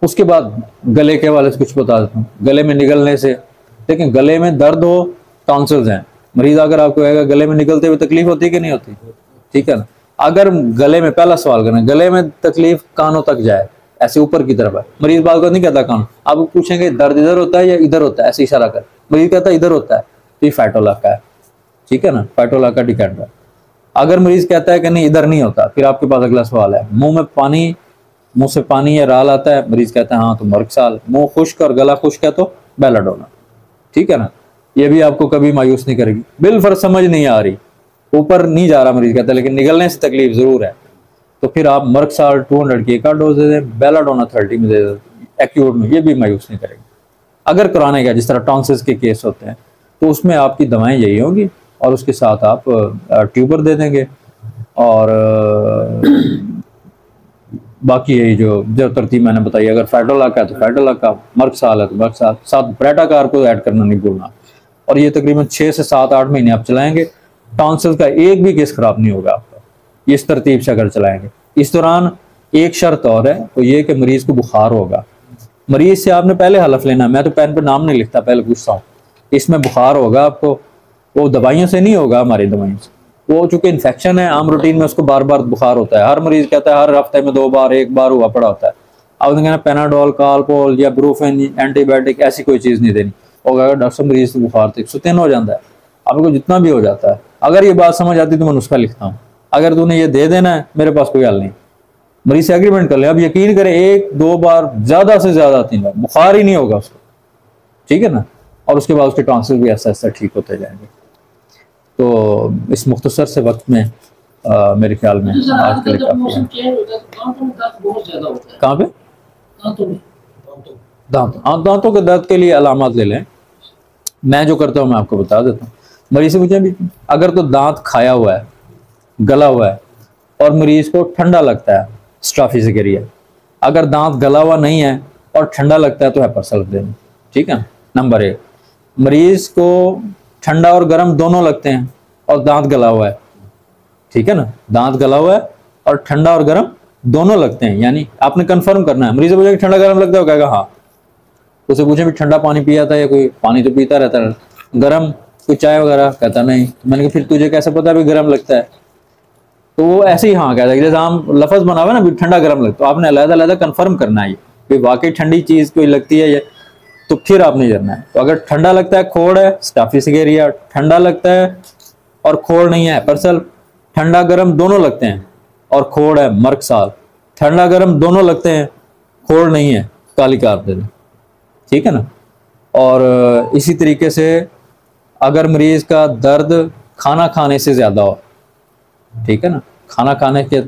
उसके बाद गले के हवाले से कुछ बता देता हूँ। गले में निगलने से, लेकिन गले में दर्द हो, टॉन्सिल्स हैं, मरीज अगर आपको कहेगा गले में निकलते हुए तकलीफ होती है कि नहीं होती, ठीक है ना। अगर गले में, पहला सवाल करना, गले में तकलीफ कानों तक जाए, ऐसे ऊपर की तरफ है, मरीज बात को नहीं कहता कान, आप पूछेंगे दर्द इधर होता है या इधर होता है, ऐसे इशारा कर, मरीज कहता है इधर होता है, तो ये फाइटोलाका है, ठीक है ना, फाइटोलाका डिकेंड्रा। अगर मरीज कहता है कि नहीं इधर नहीं होता, फिर आपके पास अगला सवाल है, मुंह से पानी या राल आता है, मरीज कहता है हाँ तो मर्कसाल, मुंह खुश्क और गला खुश्क है तो बेलाडोना, ठीक है ना। ये भी आपको कभी मायूस नहीं करेगी। बिलफर्ज समझ नहीं आ रही, ऊपर नहीं जा रहा मरीज कहता है, लेकिन निगलने से तकलीफ जरूर है, तो फिर आप मर्कसाल 200 की एक डोज दे दें, बेलाडोना 30 में दे दें एक्यूट में, ये भी मायूस नहीं करेगी। अगर कराने का जिस तरह टॉन्सिल्स के केस होते हैं तो उसमें आपकी दवाएं यही होंगी और उसके साथ आप ट्यूबर दे देंगे और बाकी यही जो तरतीब मैंने बताई। अगर फाइटोलाका है तो फाइटोलाका, मर्कसाल है तो मर्कसाल, साथ ब्रेटाकार को ऐड करना नहीं भूलना। और ये तकरीबन 6 से 7-8 महीने आप चलाएंगे, टॉन्सिल का एक भी केस खराब नहीं होगा आपका, इस तरतीब से अगर चलाएंगे। इस दौरान एक शर्त और है, तो ये कि मरीज को बुखार होगा, मरीज से आपने पहले हलफ लेना, मैं तो पेन पे नाम नहीं लिखता, पहले पूछता हूँ, इसमें बुखार होगा आपको, वो दवाइयों से नहीं होगा, हमारी दवाइयों से, वो चूंकि इन्फेक्शन है, आम रूटीन में उसको बार बार बुखार होता है, हर मरीज कहता है हर हफ्ते में 2 बार 1 बार हुआ पड़ा होता है। अब कहना पेनाडोल, कालपोल या ब्रूफेन एंटीबायोटिक ऐसी कोई चीज नहीं देनी, और अगर डॉक्टर साहब मरीज बुखार तो 103 हो जाता है, आपको जितना भी हो जाता है। अगर ये बात समझ आती तो मैं नुस्खा लिखता हूँ, अगर तूने ये दे देना है मेरे पास कोई हल नहीं, मरीज से एग्रीमेंट कर ले। अब यकीन करें 1-2 बार, ज्यादा से ज्यादा 3 बार बुखार ही नहीं होगा उसको, ठीक है ना, और उसके बाद उसके टॉन्सिल भी ऐसा ऐसा ठीक होते जाएंगे। तो इस मुख्तसर से वक्त में मेरे ख्याल में आज के लिए काफी है। कहाँ पे? दांतों के दर्द के लिए अलामत ले लें, मैं जो करता हूँ मैं आपको बता देता हूँ। मरीज से पूछें भी, अगर तो दांत खाया हुआ है, गला हुआ है और मरीज को ठंडा लगता है, स्ट्राफिजिकेरिया। अगर दांत गला हुआ नहीं है और ठंडा लगता है तो हेपरसल्फ देना, ठीक है। नंबर 1, मरीज को ठंडा और गर्म दोनों लगते हैं और दांत गला हुआ है, ठीक है ना, दांत गला हुआ है और ठंडा और गर्म दोनों लगते हैं, यानी आपने कंफर्म करना है। मरीज से पूछे ठंडा गर्म लगता है, कहेगा हाँ। उसे पूछे भी ठंडा पानी पिया था या कोई पानी तो पीता रहता है, गर्म कोई चाय वगैरह, कहता नहीं। तो मैंने कहा फिर तुझे कैसे पता भी गर्म लगता है? तो वो ऐसे ही हाँ कहता है, जैसे हम लफ्ज बनावे ना भी ठंडा गर्म लगता, तो आपने अलग-अलग कंफर्म करना है ये वाकई ठंडी चीज कोई लगती है ये, तो फिर आपने करना है। तो अगर ठंडा लगता है, खोड़ है, स्टाफिसिगेरिया, ठंडा लगता है और खोड़ नहीं है, हेपरसल्फ, ठंडा गर्म दोनों लगते हैं और खोड़ है, मर्कसाल, ठंडा गर्म दोनों लगते हैं, खोड़ नहीं है, कालिकार दे दें, ठीक है ना। और इसी तरीके से अगर मरीज का दर्द खाना खाने से ज्यादा हो, ठीक है ना, खाना खाने के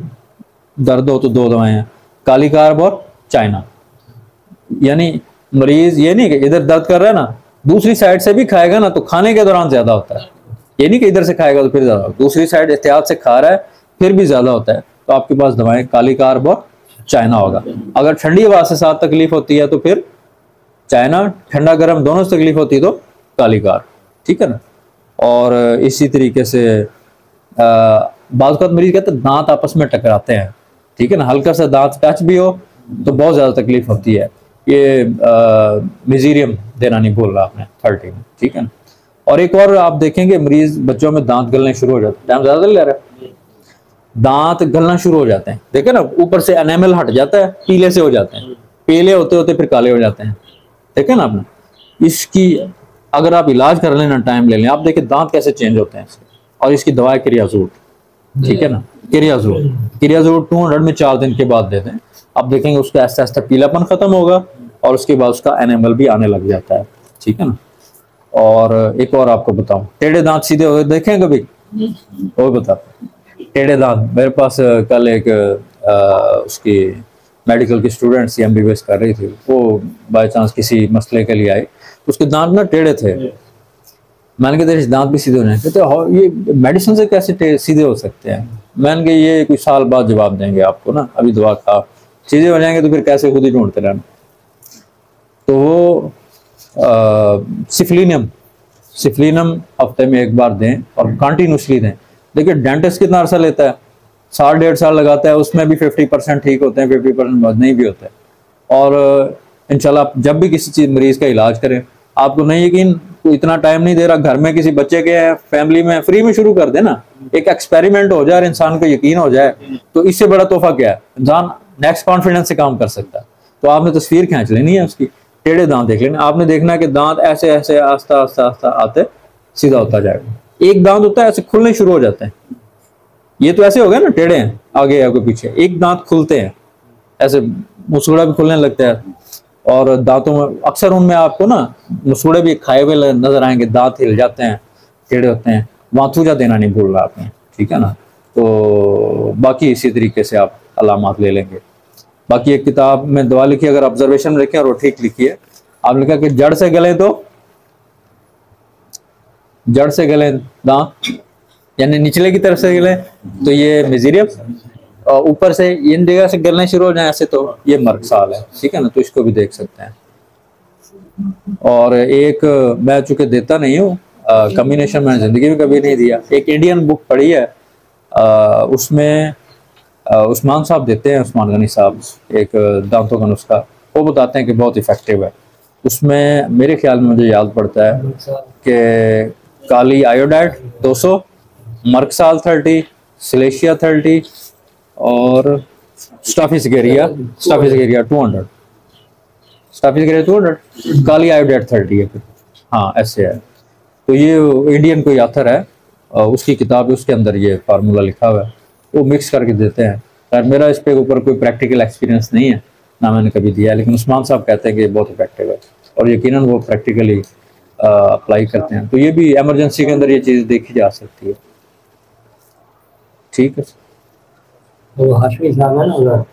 दर्द हो तो 2 दवाएं हैं, कालीकार्ब और चाइना। यानी मरीज ये नहीं कि इधर दर्द कर रहा है ना, दूसरी साइड से भी खाएगा ना तो खाने के दौरान ज्यादा होता है, ये नहीं कि इधर से खाएगा तो फिर ज्यादा, दूसरी साइड एहतियात से खा रहा है फिर भी ज्यादा होता है, तो आपके पास दवाएं कालीकार्ब और चाइना होगा। अगर ठंडी हवा से साथ तकलीफ होती है तो फिर चाइना, ठंडा गर्म दोनों से तकलीफ होती है तो कालीकार, ठीक है ना। और इसी तरीके से बाज़ वक़्त मरीज कहते हैं दांत आपस में टकराते हैं, ठीक है ना, हल्का सा दांत टच भी हो तो बहुत ज्यादा तकलीफ होती है। ये मिजीरियम देना नहीं भूल रहा आपने 30 में, ठीक है ना। और एक और आप देखेंगे मरीज बच्चों में दांत गलने शुरू हो जाते हैं, टाइम ज्यादा ले रहा है, दांत गलना शुरू हो जाते हैं, देखे ना, ऊपर से एनेमल हट जाता है, पीले से हो जाते हैं, पीले होते होते फिर काले हो जाते हैं, देखे ना आपने। इसकी अगर आप इलाज कर लेना, टाइम ले लें, आप देखें दांत कैसे चेंज होते हैं इसके। और इसकी दवा है क्रियाजोल, ठीक है ना, क्रियाजोल 200 में 4 दिन के बाद देते हैं, आप देखेंगे उसका आस्ते आस्ते पीलापन खत्म होगा और उसके बाद उसका एनेमल भी आने लग जाता है, ठीक है ना। और एक और आपको बताऊं, टेढ़े दांत सीधे हो देखें कभी? वो बता, टेढ़े दांत, मेरे पास कल एक उसकी मेडिकल की स्टूडेंट सी MBBS कर रही थी, वो बाय चांस किसी मसले के लिए आए, उसके दांत ना टेढ़े थे। मैंने कहा तेरे दांत भी सीधे होने, कहते ये मेडिसिन से कैसे सीधे हो सकते हैं? मैंने कहा ये कुछ साल बाद जवाब देंगे आपको ना, अभी दवा खा, सीधे हो जाएंगे तो फिर कैसे खुद ही ढूंढते रहना। तो वो सिफलिनम हफ्ते में 1 बार दें और कंटिन्यूसली दें। देखिए डेंटिस्ट कितना अरसा लेता है, 1.5 साल लगाता है, उसमें भी 50% ठीक होते हैं, 50% नहीं भी होता है। और इंशाल्लाह आप जब भी किसी चीज मरीज का इलाज करें, आपको नहीं यकीन, कोई इतना टाइम नहीं दे रहा, घर में किसी बच्चे के है, फैमिली में, फ्री में शुरू कर देना, एक एक्सपेरिमेंट हो जाए और इंसान को यकीन हो जाए, तो इससे बड़ा तोहफा क्या है। इंसान नेक्स्ट कॉन्फिडेंस से काम कर सकता है। तो आपने तस्वीर खींच लेनी है उसकी, टेढ़े दांत देख लेने, आपने देखना है कि दांत ऐसे ऐसे आस्ता आस्ता आस्ता आते सीधा होता जाएगा। एक दांत होता है ऐसे खुलने शुरू हो जाते हैं, ये तो ऐसे हो गए ना, टेढ़े हैं आगे आगे पीछे, एक दांत खुलते हैं ऐसे, मुसुड़ा भी खुलने लगता है, और दांतों में अक्सर उनमें आपको ना मुसुड़े भी खाए हुए नजर आएंगे, दांत हिल जाते हैं, टेढ़े होते हैं। वाथूजा देना नहीं भूल रहा आपने, ठीक है ना। तो बाकी इसी तरीके से आप अलामात ले लेंगे। बाकी एक किताब में दवा लिखी, अगर ऑब्जर्वेशन में रखें और वो ठीक लिखी है, आप लिखा कि जड़ से गले, तो जड़ से गले दांत, यानी निचले की तरफ से गले तो ये मेजीरियम, और ऊपर से इन जगह से गलने शुरू हो जाए ऐसे तो ये मर्कसाल है, ठीक है ना। तो इसको भी देख सकते हैं। और एक मैं चूंकि देता नहीं हूँ कम्बिनेशन, मैंने जिंदगी में कभी नहीं दिया, एक इंडियन बुक पढ़ी है, उसमें उस्मान साहब देते हैं, उस्मान गनी साहब, एक दांतों का नुस्खा, वो बताते हैं कि बहुत इफेक्टिव है। उसमें मेरे ख्याल में मुझे याद पड़ता है कि काली आयोडाइड 200, मर्कसाल 30, सिलेशिया 30 और स्टाफिसगेरिया 200, स्टाफिसगेरिया 200, काली आयोडाइड 30 है फिर, हाँ ऐसे है। तो ये इंडियन कोई ऑथर है, उसकी किताब है, उसके अंदर ये फार्मूला लिखा हुआ है, वो मिक्स करके देते हैं। खैर मेरा इस पे ऊपर कोई प्रैक्टिकल एक्सपीरियंस नहीं है, ना मैंने कभी दिया है, लेकिन उस्मान साहब कहते हैं कि ये बहुत इफेक्टिव है और यकीनन वो प्रैक्टिकली अप्लाई करते हैं। तो ये भी इमरजेंसी के अंदर ये चीज़ देखी जा सकती है, ठीक है। तो हाशमी साहब है ना